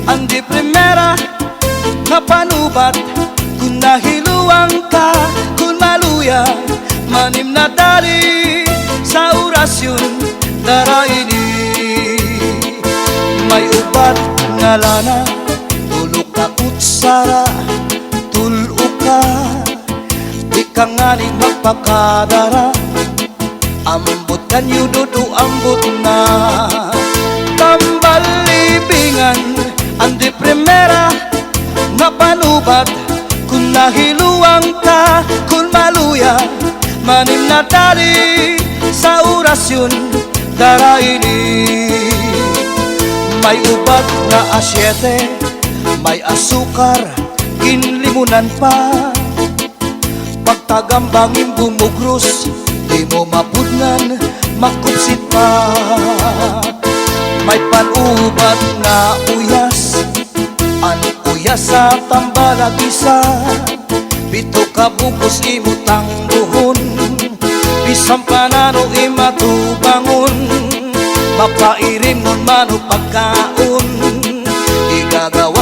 Andi primera nga panubat kung nahiluang ka, kung maluya manim na dali sa orasyon daraini. May ubat nga lana tulog ka kutsara tulo ka, di ka nga rin magpakadara. Ambot kanyo dudu ambot na tambal libingan. Andi primera nga panubat kung nahiluang ka, kung maluya manim na dali sa orasyon daraini. May ubat na asyete, may asukar ginlimunan pa. Pagtagambangin bumugros, di mo mapudnan makupsit pa. May panubat na uyas, an uyas sa tambalag isa. Bito ka bugos imutang buhon, bisang panano imatubangon. Mapairim nun mano pagkaon, igagawa